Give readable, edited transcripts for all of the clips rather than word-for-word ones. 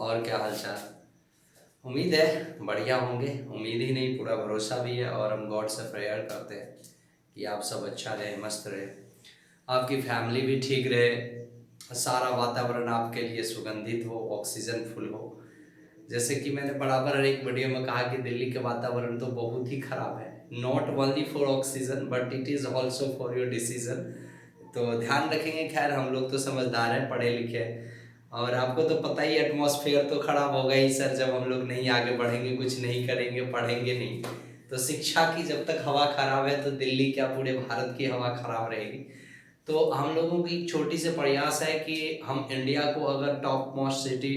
और क्या हाल चाल। उम्मीद है बढ़िया होंगे। उम्मीद ही नहीं, पूरा भरोसा भी है। और हम गॉड से प्रेयर करते हैं कि आप सब अच्छा रहे, मस्त रहे, आपकी फैमिली भी ठीक रहे, सारा वातावरण आपके लिए सुगंधित हो, ऑक्सीजन फुल हो। जैसे कि मैंने बराबर हर एक वीडियो में कहा कि दिल्ली के वातावरण तो बहुत ही खराब है, not only for oxygen but it is also for your decision. तो ध्यान रखेंगे। खैर हम लोग तो समझदार हैं, पढ़े लिखे हैं, और आपको तो पता ही एटमॉस्फेयर तो खराब होगा ही सर। जब हम लोग नहीं आगे बढ़ेंगे, कुछ नहीं करेंगे, पढ़ेंगे नहीं, तो शिक्षा की जब तक हवा खराब है तो दिल्ली क्या पूरे भारत की हवा खराब रहेगी। तो हम लोगों की छोटी से प्रयास है कि हम इंडिया को अगर top most city,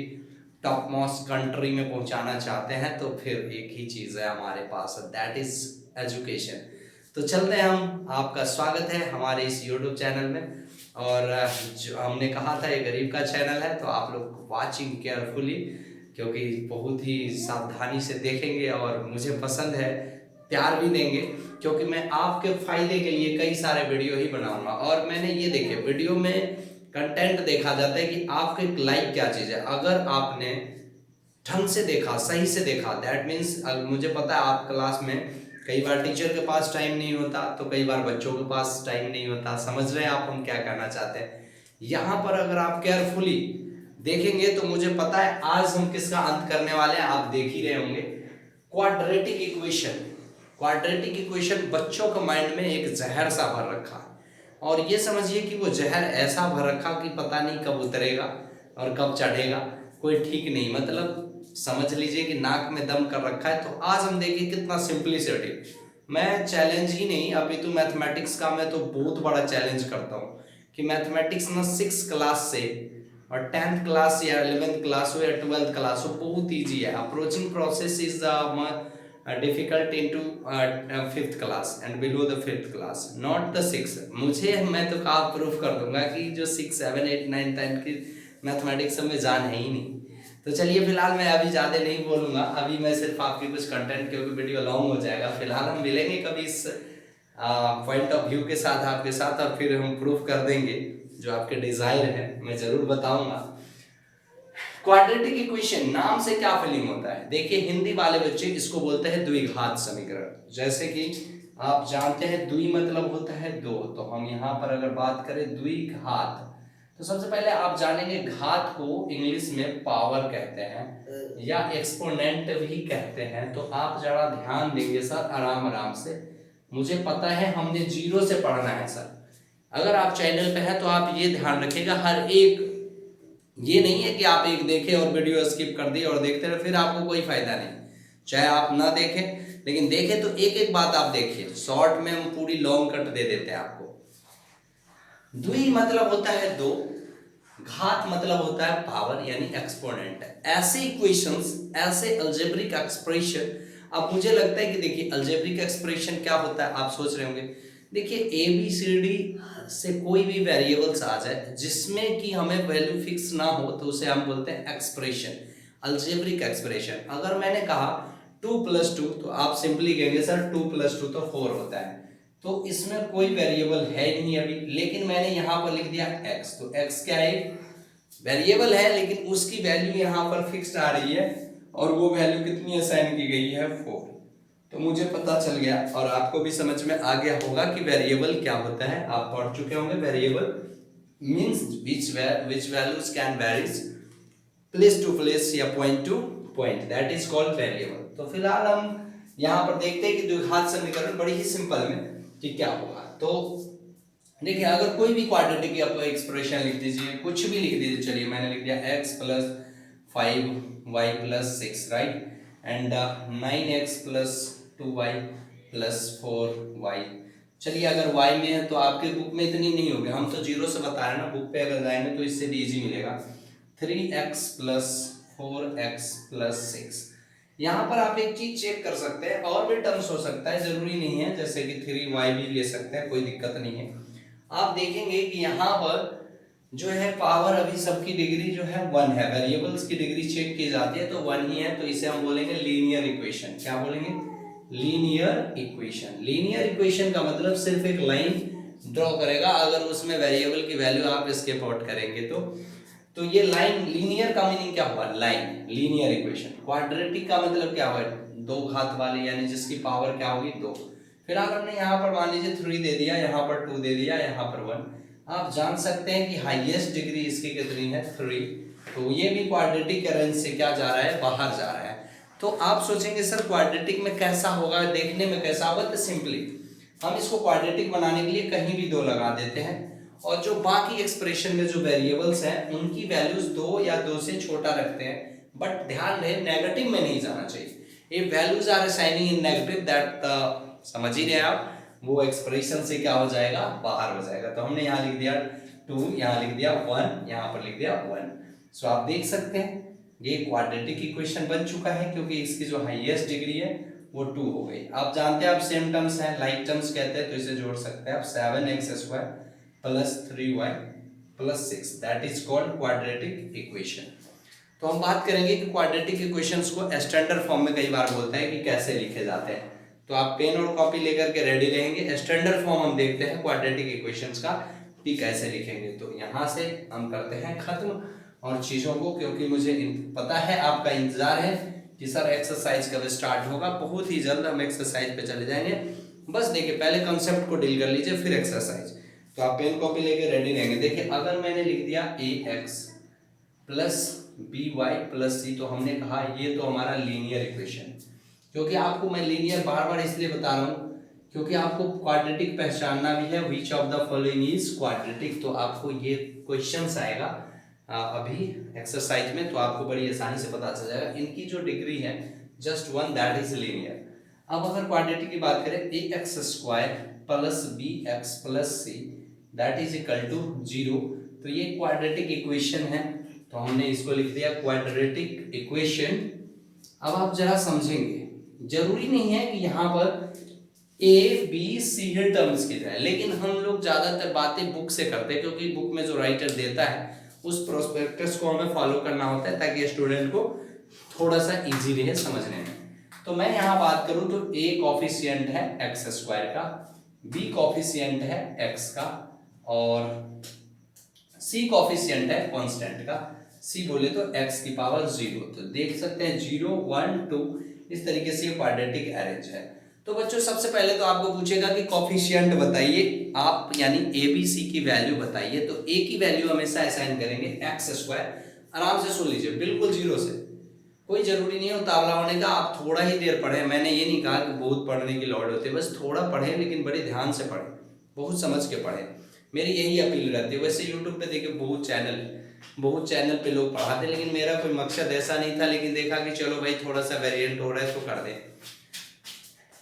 top most country में पहुंचाना चाहते हैं तो फिर एक ही चीज़ है हमारे पास, दैट इज एजुकेशन। तो चलते हैं हम। आपका स्वागत है हमारे इस यूट्यूब चैनल में। और जो हमने कहा था ये गरीब का चैनल है, तो आप लोग वाचिंग केयरफुली, क्योंकि बहुत ही सावधानी से देखेंगे और मुझे पसंद है, प्यार भी देंगे, क्योंकि मैं आपके फायदे के लिए कई सारे वीडियो ही बनाऊंगा। और मैंने ये देखे वीडियो में कंटेंट देखा जाता है कि आपके लाइक क्या चीज़ है। अगर आपने ढंग से देखा, सही से देखा, दैट मीन्स मुझे पता है आप क्लास में कई बार टीचर के पास टाइम नहीं होता, तो कई बार बच्चों के पास टाइम नहीं होता। समझ रहे हैं आप हम क्या कहना चाहते हैं। यहाँ पर अगर आप केयरफुली देखेंगे तो मुझे पता है आज हम किसका अंत करने वाले हैं, आप देख ही रहे होंगे। Quadratic equation. क्वाड्रेटिक इक्वेशन बच्चों के माइंड में एक जहर सा भर रखा है, और ये समझिए कि वो जहर ऐसा भर रखा कि पता नहीं कब उतरेगा और कब चढ़ेगा, कोई ठीक नहीं। मतलब समझ लीजिए कि नाक में दम कर रखा है। तो आज हम देखिए कितना सिंपलिसिटी। मैं चैलेंज ही नहीं, अभी तो मैथमेटिक्स का मैं तो बहुत बड़ा चैलेंज करता हूँ कि मैथमेटिक्स ना 6 क्लास से और 10th क्लास या 11th क्लास हो या 12th क्लास हो, बहुत ईजी है। Approaching process is difficult into 5th class and below the 5th class, not the 6। मुझे, मैं तो कहा प्रूफ कर दूंगा कि जो 6, 7, 8, 9, 10 की मैथमेटिक्स में जान है ही नहीं। तो चलिए फिलहाल मैं अभी ज़्यादा नहीं बोलूँगा, अभी मैं सिर्फ आपकी कुछ कंटेंट, क्योंकि वीडियो लॉन्ग हो जाएगा। फिलहाल हम मिलेंगे कभी इस पॉइंट ऑफ व्यू के साथ आपके साथ, और फिर हम प्रूफ कर देंगे जो आपके डिजायर है, मैं जरूर बताऊंगा। क्वाड्रेटिक इक्वेशन नाम से क्या फीलिंग होता है? देखिए हिंदी वाले बच्चे इसको बोलते हैं द्विघात समीकरण। जैसे कि आप जानते हैं द्वि मतलब होता है दो, तो हम यहाँ पर अगर बात करें द्विघात, तो सबसे पहले आप जानेंगे घात को इंग्लिश में पावर कहते हैं या एक्सपोनेंट भी कहते हैं। तो आप जरा ध्यान देंगे सर, आराम आराम से। मुझे पता है हमने जीरो से पढ़ना है सर। अगर आप चैनल पे हैं तो आप ये ध्यान रखिएगा, हर एक, ये नहीं है कि आप एक देखें और वीडियो स्किप कर दिए और देखते रहे, फिर आपको कोई फायदा नहीं। चाहे आप ना देखें, लेकिन देखें तो एक एक बात आप देखिए। शॉर्ट में हम पूरी लॉन्ग कट दे देते हैं आपको। द्वि मतलब होता है दो, घात मतलब होता है पावर यानी एक्सपोनेंट। ऐसे इक्वेशंस, ऐसे अलजेब्रिक एक्सप्रेशन, अब मुझे लगता है कि देखिए अलजेब्रिक एक्सप्रेशन क्या होता है, आप सोच रहे होंगे। देखिए ए बी सी डी से कोई भी वेरिएबल्स आ जाए जिसमें कि हमें वैल्यू फिक्स ना हो, तो उसे हम बोलते हैं एक्सप्रेशन, अलजेब्रिक एक्सप्रेशन। अगर मैंने कहा 2+2, तो आप सिंपली कहेंगे सर 2+2 तो 4 होता है। तो इसमें कोई वेरिएबल है नहीं अभी, लेकिन मैंने यहाँ पर लिख दिया x। तो x क्या है? वेरिएबल है, लेकिन उसकी वैल्यू यहाँ पर फिक्स्ड आ रही है, और वो वैल्यू कितनी असाइन की गई है? 4। तो मुझे पता चल गया, और आपको भी समझ में आ गया होगा कि वेरिएबल क्या होता है। आप पढ़ चुके होंगे। Variable means which values can varies place to place या point to point, that is called variable. तो फिलहाल हम यहाँ पर देखते हैं कि द्विघात समीकरण बड़ी ही सिंपल में कि क्या होगा। तो देखिए अगर कोई भी क्वाड्रेटिक आप एक्सप्रेशन लिख दीजिए, कुछ भी लिख दीजिए। चलिए मैंने लिख दिया x + 5y + 6, right, and 9x + 2y + 4y। चलिए अगर y में है तो आपके बुक में इतनी नहीं होगी, हम तो जीरो से बता रहे हैं ना। बुक पे अगर जाएंगे तो इससे भी इजी मिलेगा। 3x + 4x + 6। यहाँ पर आप एक चीज चेक कर सकते हैं, और भी टर्म्स हो सकता है, जरूरी नहीं है, जैसे कि 3y भी ले सकते हैं, कोई दिक्कत नहीं है। आप देखेंगे कि यहाँ पर जो है पावर अभी सबकी डिग्री जो है 1 है, वेरिएबल्स की डिग्री चेक की जाती है तो 1 ही है। तो इसे हम बोलेंगे लीनियर इक्वेशन। क्या बोलेंगे? Linear equation. लीनियर इक्वेशन का मतलब सिर्फ एक लाइन ड्रॉ करेगा, अगर उसमें वेरिएबल की वैल्यू आप स्केप आउट करेंगे तो तो ये लाइन, लीनियर का मीनिंग क्या हुआ, लाइन, लीनियर इक्वेशन। क्वाड्रेटिक का मतलब क्या हुआ, दो घात वाले, यानी जिसकी पावर क्या होगी, दो। फिर अगर हमने यहाँ पर मान लीजिए 3 दे दिया, यहाँ पर 2 दे दिया, यहाँ पर 1, आप जान सकते हैं कि हाईएस्ट डिग्री इसकी कितनी है, 3। तो ये भी क्वाड्रेटिक रेंज से क्या जा रहा है, बाहर जा रहा है। तो आप सोचेंगे सर क्वाड्रेटिक में कैसा होगा, देखने में कैसा होगा, तो सिंपली हम इसको क्वाड्रेटिक बनाने के लिए कहीं भी 2 लगा देते हैं, और जो बाकी एक्सप्रेशन में जो वेरिएबल्स हैं उनकी वैल्यूज 2 या 2 से छोटा रखते हैं। बट ध्यान रहे नेगेटिव में नहीं जाना चाहिए, ये values are assigning in negative, that समझ ही रहे आप, वो एक्सप्रेशन से क्या हो जाएगा, बाहर हो जाएगा। तो हमने यहाँ लिख दिया 2, यहाँ लिख दिया 1, यहाँ पर लिख दिया 1। सो आप देख सकते हैं ये क्वाड्रेटिक इक्वेशन बन चुका है, क्योंकि इसकी जो हाईएस्ट डिग्री है वो 2 हो गई। आप जानते हैं आप सेम टर्म्स हैं, लाइक टर्म्स कहते हैं, तो इसे जोड़ सकते हैं आप, 7x² plus 3y plus 6, that is called quadratic equation. तो हम बात करेंगे कि क्वाड्रेटिक इक्वेशंस को स्टैंडर्ड फॉर्म में कई बार बोलते हैं कि कैसे लिखे जाते हैं। तो आप पेन और कॉपी लेकर के रेडी रहेंगे, स्टैंडर्ड फॉर्म हम देखते हैं क्वाड्रेटिक इक्वेशंस का कि कैसे लिखेंगे। तो यहाँ से हम करते हैं खत्म और चीज़ों को, क्योंकि मुझे पता है आपका इंतजार है कि सर एक्सरसाइज कब स्टार्ट होगा। बहुत ही जल्द हम एक्सरसाइज पे चले जाएंगे। बस देखिए पहले कंसेप्ट को डील कर लीजिए, फिर एक्सरसाइज। तो आप पेन कॉपी लेके रेडी रहेंगे। देखिए अगर मैंने लिख दिया ax plus by plus c, तो हमने कहा ये तो हमारा लीनियर इक्वेशन। क्योंकि आपको मैं लीनियर बार बार इसलिए बता रहा हूँ क्योंकि आपको क्वाड्रेटिक पहचानना भी है, which of the following is quadratic. तो आपको ये क्वेश्चंस आएगा अभी एक्सरसाइज में, तो आपको बड़ी आसानी से पता चल जाएगा। इनकी जो डिग्री है जस्ट 1, दैट इज लीनियर। अब अगर क्वाड्रेटिक की बात करें, ax² plus bx plus c that is equal to 0, तो ये क्वाड्रेटिक इक्वेशन है, तो हमने इसको लिख दिया क्वाड्रेटिक इक्वेशन। अब आप जरा समझेंगे, जरूरी नहीं है कि यहाँ पर a b c he terms की जाए, लेकिन हम लोग ज्यादातर बातें बुक से करते हैं, क्योंकि बुक में जो राइटर देता है उस प्रोस्पेक्टस को हमें फॉलो करना होता है, ताकि स्टूडेंट को थोड़ा सा इजी रहे समझने में। तो मैं यहाँ बात करूँ तो a कॉफिशिएंट है x² का, b कॉफिशिएंट है x का, और c कॉफिशिएंट है कांस्टेंट का। c बोले तो x की पावर 0। तो देख सकते हैं 0 1 2, इस तरीके से ये क्वाड्रेटिक अरेंज है। तो बच्चों सबसे पहले तो आपको पूछेगा कि कॉफिशिएंट बताइए आप, यानी a b c की वैल्यू बताइए। तो a की वैल्यू हमेशा असाइन करेंगे x²। आराम से सुन लीजिए, बिल्कुल 0 से, कोई जरूरी नहीं है उतावला होने का। आप थोड़ा ही देर पढ़े, मैंने ये नहीं कहा कि बहुत पढ़ने की लोड होती है, बस थोड़ा पढ़े, लेकिन बड़े ध्यान से पढ़े, बहुत समझ के पढ़े, मेरी यही अपील रहती है। वैसे यूट्यूब पे देखिए बहुत चैनल पे लोग पढ़ाते, लेकिन मेरा कोई मकसद ऐसा नहीं था, लेकिन देखा कि चलो भाई थोड़ा सा वेरिएंट हो रहा है तो कर दे।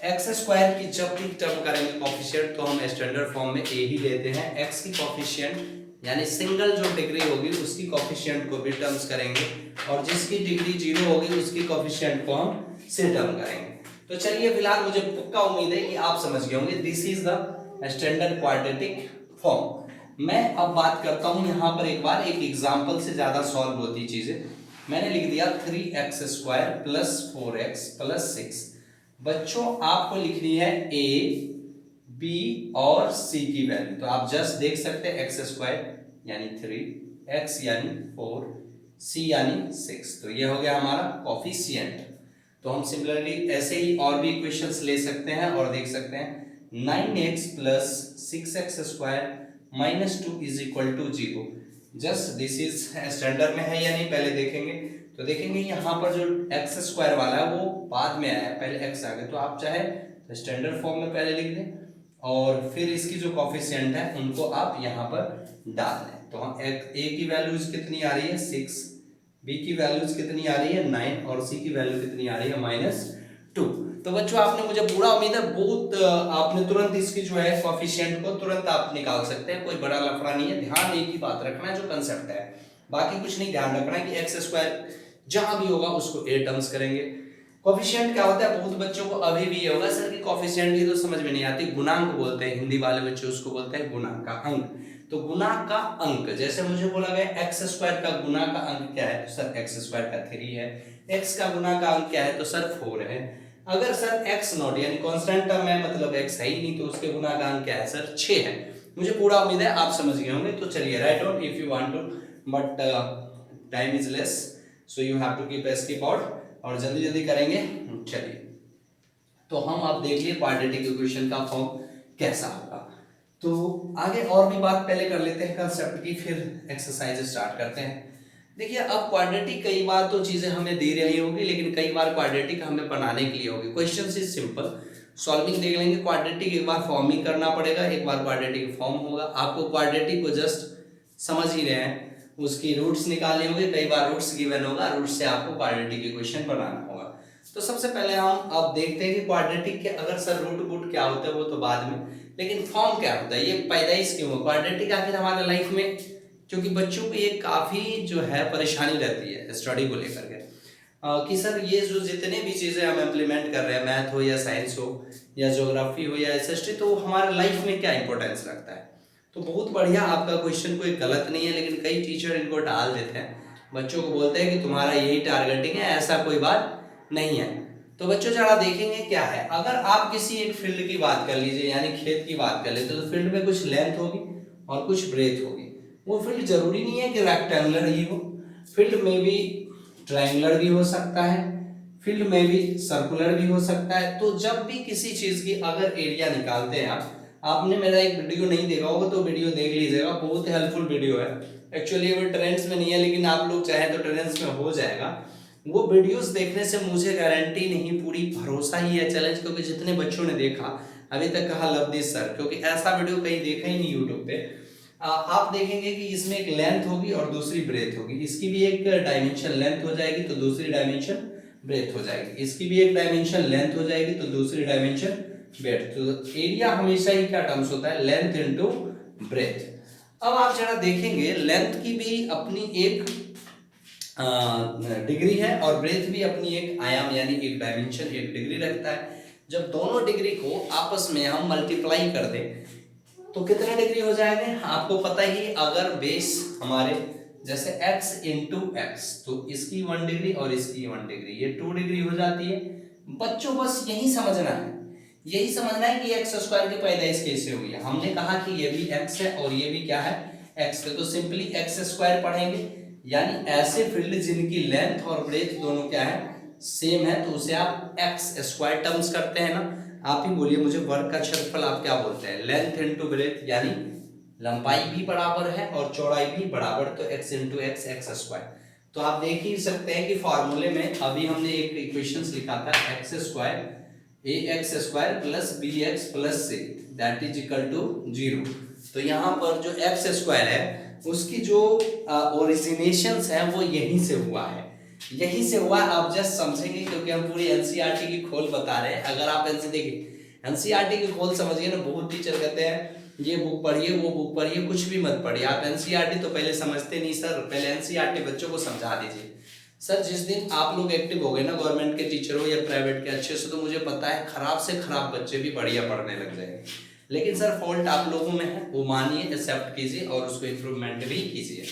x² की जब भी टर्म करेंगे कॉफिशिएंट, तो हम स्टैंडर्ड फॉर्म में a ही लेते हैं। x की कॉफिशिएंट यानी सिंगल जो डिग्री होगी उसकी कॉफिशिएंट को भी टर्म्स करेंगे, और जिसकी डिग्री 0 होगी उसकी कॉफिशिएंट को हम से टर्म करेंगे। तो चलिए फिलहाल मुझे पक्का उम्मीद है कि आप समझ गए होंगे, this is the standard quadratic form. मैं अब बात करता हूं यहाँ पर एक बार, एक एग्जाम्पल से ज्यादा सॉल्व होती चीजें। मैंने लिख दिया 3x² प्लस 4x प्लस 6। बच्चों आपको लिखनी है a b और c की वैल्यू। तो आप जस्ट देख सकते हैं x² यानी 3, x यानी 4, c यानी 6। तो ये हो गया हमारा कॉफिशिएंट। तो हम सिमिलरली ऐसे ही और भी इक्वेशंस ले सकते हैं और देख सकते हैं 9x plus 6x² minus 2 is equal to 0। Just this is standard में है या नहीं पहले देखेंगे। तो देखेंगे यहाँ पर जो x² वाला है वो बाद में आया, पहले x आ गया। तो आप चाहे तो स्टैंडर्ड फॉर्म में पहले लिख दें और फिर इसकी जो कॉफिशिएंट है उनको आप यहाँ पर डाल दें। तो हम a की वैल्यूज कितनी आ रही है 6, b की वैल्यूज कितनी आ रही है 9, और c की वैल्यू कितनी आ रही है -2। तो बच्चों आपने, मुझे पूरा उम्मीद है बहुत आपने तुरंत इसकी जो है कॉफिशिएंट को तुरंत आप निकाल सकते हैं, कोई बड़ा लफड़ा नहीं है। ध्यान एक ही बात रखना है जो कंसेप्ट है, बाकी कुछ नहीं, ध्यान रखना है कि x² जहां भी होगा उसको a टर्म्स करेंगे। कॉफिशिएंट क्या होता है, बहुत बच्चों को अभी भी ये होगा सर कि कॉफिशिएंट की तो समझ में नहीं आती, गुणांक बोलते हैं हिंदी वाले बच्चे, उसको बोलते हैं गुणांक का अंक। तो गुना का अंक, जैसे मुझे बोला गया x² का गुना का अंक क्या है, तो सर x² का 3 है। x का गुना का अंक क्या है, तो सर 4 है। अगर सर x नॉट यानी कांस्टेंट टर्म है, मतलब x है ही नहीं, तो उसके गुना का अंक क्या है सर 6 है। मुझे पूरा उम्मीद है आप समझ गए होंगे। तो चलिए right on, if you want to but time is less, so you have to keep S keep out, और जल्दी जल्दी करेंगे। चलिए, तो हम आप देख लिए क्वाड्रेटिक इक्वेशन का फॉर्म कैसा होगा। तो आगे और भी बात पहले कर लेते हैं कंसेप्ट की, फिर एक्सरसाइज स्टार्ट करते हैं। देखिए, अब क्वाड्रेटिक कई बार तो चीजें हमें दे रही होगी, लेकिन कई बार क्वाड्रेटिक हमें बनाने के लिए होगी। क्वेश्चन इज सिंपल, सॉल्विंग देख लेंगे। क्वाड्रेटिक एक बार फॉर्मिंग करना पड़ेगा, एक बार क्वाड्रेटिक फॉर्म होगा। आपको क्वाड्रेटिक को जस्ट समझ ही रहे हैं, उसकी रूट्स निकालने होंगे, कई बार रूट्स गिवन होगा, रूट्स से आपको क्वाड्रेटिक इक्वेशन बनाना होगा। तो सबसे पहले हम अब देखते हैं कि क्वाड्रेटिक के अगर सर रूट बूट क्या होता है वो तो बाद में, लेकिन फॉर्म क्या होता है, ये पैदाइश क्यों है क्वाड्रेटिक आखिर हमारे लाइफ में। क्योंकि बच्चों को ये काफी जो है परेशानी रहती है स्टडी को लेकर के, कि सर ये जो जितने भी चीजें हम इम्प्लीमेंट कर रहे हैं, मैथ हो या साइंस हो या ज्योग्राफी हो या एसएसटी, तो हमारे लाइफ में क्या इंपॉर्टेंस रखता है। तो बहुत बढ़िया आपका क्वेश्चन, कोई गलत नहीं है, लेकिन कई टीचर इनको टाल देते हैं, बच्चों को बोलते हैं कि तुम्हारा यही टारगेटिंग है, ऐसा कोई बात नहीं है। तो बच्चों जरा देखेंगे क्या है, अगर आप किसी एक फील्ड की बात कर लीजिए, यानी खेत की बात कर लेते, तो फील्ड में कुछ लेंथ होगी और कुछ ब्रेथ होगी। वो फील्ड जरूरी नहीं है कि रेक्टेंगुलर ही हो, फील्ड में भी ट्रायंगुलर भी हो सकता है, फील्ड में भी सर्कुलर भी हो सकता है। तो जब भी किसी चीज की अगर एरिया निकालते हैं आपने मेरा एक वीडियो नहीं देखा होगा तो वीडियो देख लीजिएगा, बहुत हेल्पफुल वीडियो है। एक्चुअली वो ट्रेंड्स में नहीं है, लेकिन आप लोग चाहें तो ट्रेंड्स में हो जाएगा। वो वीडियोस देखने से मुझे गारंटी नहीं, पूरी भरोसा ही है, चैलेंज, क्योंकि जितने बच्चों ने देखा अभी तक कहा लवदीप सर, क्योंकि ऐसा वीडियो कहीं देखा ही नहीं यूट्यूब पे। आप देखेंगे कि इसमें एक लेंथ होगी और दूसरी ब्रेथ होगी, इसकी भी एक डायमेंशन लेंथ हो जाएगी तो दूसरी डायमेंशन ब्रेथ हो जाएगी, इसकी भी एक डायमेंशन लेंथ हो जाएगी तो दूसरी डायमेंशन ब्रेथ। तो एरिया हमेशा ही क्या टर्म्स होता है, लेंथ इनटू ब्रेथ। अब आप जरा देखेंगे लेंथ की भी अपनी एक डिग्री है और ब्रेथ भी अपनी एक आयाम यानी एक डायमेंशन, एक डिग्री रखता है। जब दोनों डिग्री को आपस में हम मल्टीप्लाई कर दें तो कितने डिग्री हो जाएंगे, आपको पता ही, अगर बेस हमारे जैसे x इंटू एक्स, तो इसकी 1 डिग्री और इसकी 1 डिग्री, ये 2 डिग्री हो जाती है। बच्चों बस यही समझना है, यही समझना है कि एक्स स्क्वायर की पैदाइश कैसे हुई है। हमने कहा कि ये भी x है और ये भी क्या है, x है, तो सिंपली एक्स स्क्वायर पढ़ेंगे, यानी ऐसे फील्ड जिनकी लेंथ और ब्रेथ दोनों क्या है, सेम है, तो उसे आप एक्स स्क्वायर टर्म्स करते हैं ना। आप ही बोलिए मुझे, वर्ग का क्षेत्रफल आप क्या बोलते हैं, लेंथ इनटू ब्रेथ, यानी लंबाई भी बराबर है और चौड़ाई भी बराबर, तो x into x, x square. तो आप देख ही सकते हैं कि फॉर्मूले में अभी हमने एक इक्वेशंस लिखा था, X square A X square plus B X plus C that is equal to 0। तो यहाँ पर जो एक्स स्क्वायर है उसकी जो ओरिजिनेशंस है वो यहीं से हुआ है, यहीं से हुआ। आप जस्ट समझेंगे क्योंकि हम पूरी एनसीईआरटी की खोल बता रहे हैं। अगर आप एनसीईआरटी की खोल समझिए ना, बहुत टीचर कहते हैं ये बुक पढ़िए वो बुक पढ़िए, कुछ भी मत पढ़िए आप, एनसीईआरटी तो पहले समझते नहीं सर, पहले एनसीईआरटी बच्चों को समझा दीजिए। सर जिस दिन आप लोग एक्टिव हो गए ना, गवर्नमेंट के टीचर हो या प्राइवेट के अच्छे से, तो मुझे पता है खराब से खराब बच्चे भी बढ़िया पढ़ने लग जाएंगे। लेकिन सर फॉल्ट आप लोगों में है, वो मानिए, एक्सेप्ट कीजिए और उसको इम्प्रूवमेंट भी कीजिए।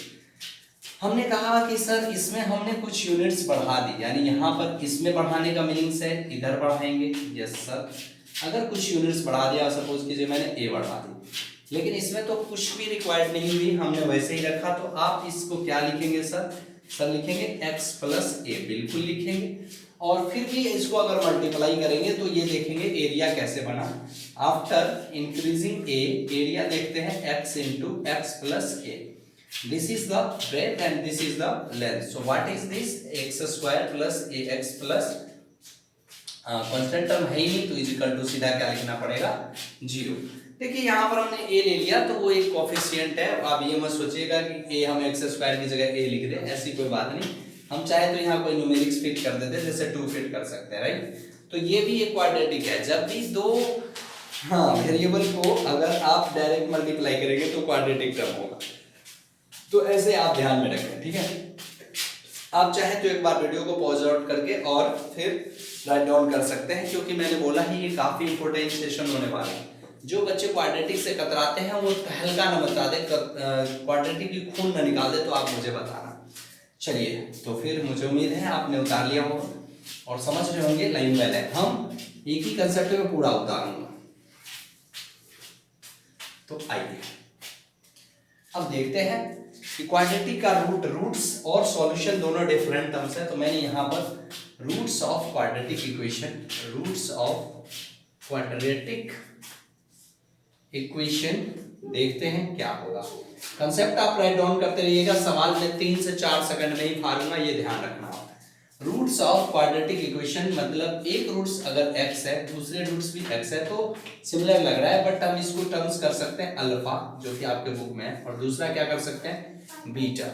हमने कहा कि सर इसमें हमने कुछ यूनिट्स बढ़ा दी, यानी यहाँ पर इसमें बढ़ाने का मीनिंग्स है इधर बढ़ाएंगे, यस सर। अगर कुछ यूनिट्स बढ़ा दिया, सपोज कीजिए मैंने ए बढ़ा दी, लेकिन इसमें तो कुछ भी रिक्वायर्ड नहीं हुई, हमने वैसे ही रखा, तो आप इसको क्या लिखेंगे सर, सर लिखेंगे x प्लस ए, बिल्कुल लिखेंगे। और फिर भी इसको अगर मल्टीप्लाई करेंगे तो ये देखेंगे एरिया कैसे बना, आफ्टर इंक्रीजिंग ए, एरिया देखते हैं x into X plus A, this is the breadth and this is the length, so what is this, X square plus A X plus, constant term है ही नहीं तो इज इक्वल टू सीधा क्या लिखना पड़ेगा, 0। देखिए यहाँ पर हमने a ले लिया तो वो एक कोफिशिएंट है, आप ये मत सोचिएगा कि a हम एक्स स्क्वायर की जगह a लिख दें, ऐसी कोई बात नहीं। हम चाहे तो यहाँ कोई न्यूमेरिक्स फिट कर देते, जैसे 2 फिट कर सकते हैं, राइट। तो ये भी एक क्वाड्रेटिक है, जब भी दो वेरिएबल को अगर आप डायरेक्ट मल्टीप्लाई करेंगे तो क्वाड्रेटिक टर्म होगा, तो ऐसे आप ध्यान में रखें, ठीक है। आप चाहे तो एक बार वीडियो को पॉज आउट करके और फिर राइट डाउन कर सकते हैं, क्योंकि मैंने बोला ही ये काफी इंपॉर्टेंट सेशन होने वाला है। जो बच्चे क्वाड्रेटिक से कतराते हैं वो तहलका न बता दे, क्वाड्रेटिक की खून न निकाल दे, तो आप मुझे बताना। चलिए, तो फिर मुझे उम्मीद है आपने उतार लिया होगा और समझ रहे होंगे लाइन बाय लाइन, हम एक ही कंसेप्ट में पूरा उतारूंगा। तो आइए अब देखते हैं कि क्वाड्रेटिक का रूट्स और सॉल्यूशन दोनों डिफरेंट टर्म्स है, तो मैंने यहाँ पर रूट्स ऑफ क्वाड्रेटिक इक्वेशन देखते हैं क्या होगा। कंसेप्ट आप राइट डाउन करते रहिएगा, सवाल में 3 से 4 सेकंड में ही फाड़ूंगा, ये ध्यान रखना। रूट्स ऑफ क्वाड्रेटिक इक्वेशन मतलब एक रूट्स अगर x है, दूसरे रूट्स भी x है, तो सिमिलर लग रहा है, बट हम इसको टर्म्स कर सकते हैं अल्फा, जो कि आपके बुक में है, और दूसरा क्या कर सकते हैं बीटा।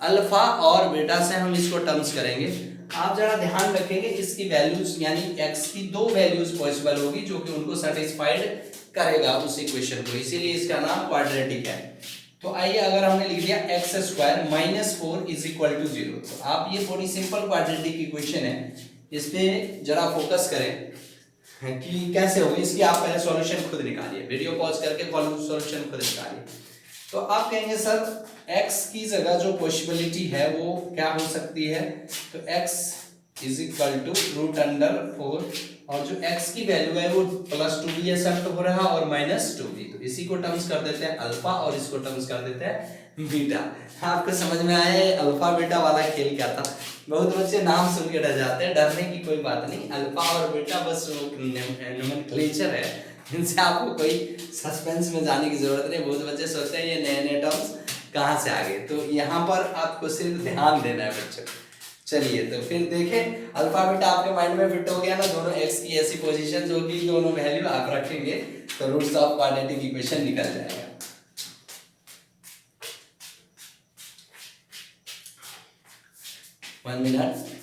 अल्फा और बीटा से हम इसको टर्म्स करेंगे। आप जरा ध्यान रखेंगे, इसकी वैल्यूज यानी x की 2 वैल्यूज पॉसिबल होगी जो कि उनको सेटिस्फाइड करेगा उस इक्वेशन को, इसीलिए इसका नाम क्वाड्रेटिक है। तो आइए, अगर हमने लिख दिया x square minus 4 is equal to 0, तो आप ये थोड़ी सिंपल क्वाड्रेटिक इक्वेशन है, इस पे जरा फोकस करें कि कैसे होगी इसकी। आप पहले सॉल्यूशन खुद निकालिए, वीडियो पॉज करके सॉल्यूशन खुद निकालिए। तो आप कहेंगे सर x की जगह जो पॉसिबिलिटी है वो क्या हो सकती है, तो x is equal to root under 4, और जो x की वैल्यू है वो प्लस 2b एक्सेप्ट हो रहा है और माइनस 2b, तो इसी को टर्म्स कर देते हैं अल्फा और इसको टर्म्स कर देते हैं बीटा। आपको समझ में आए अल्फा बीटा वाला खेल क्या था? बहुत बच्चे नाम सुन के डर जाते हैं, डरने की कोई बात नहीं, अल्फा और बीटा बस नोमेनक्लेचर है, इनसे आपको कोई सस्पेंस में जाने की जरूरत नहीं। बहुत बच्चे सोचते हैं ये नए नए टर्म्स कहाँ से आ गए, तो यहाँ पर आपको सिर्फ ध्यान देना है बच्चों। चलिए तो फिर देखें, अल्फा बीटा आपके माइंड में फिट हो गया ना, दोनों एक्स की ऐसी पोजीशन जो कि दोनों वैल्यू आप रखेंगे तो रूट्स ऑफ क्वाड्रेटिक इक्वेशन निकल जाएगा। One minute.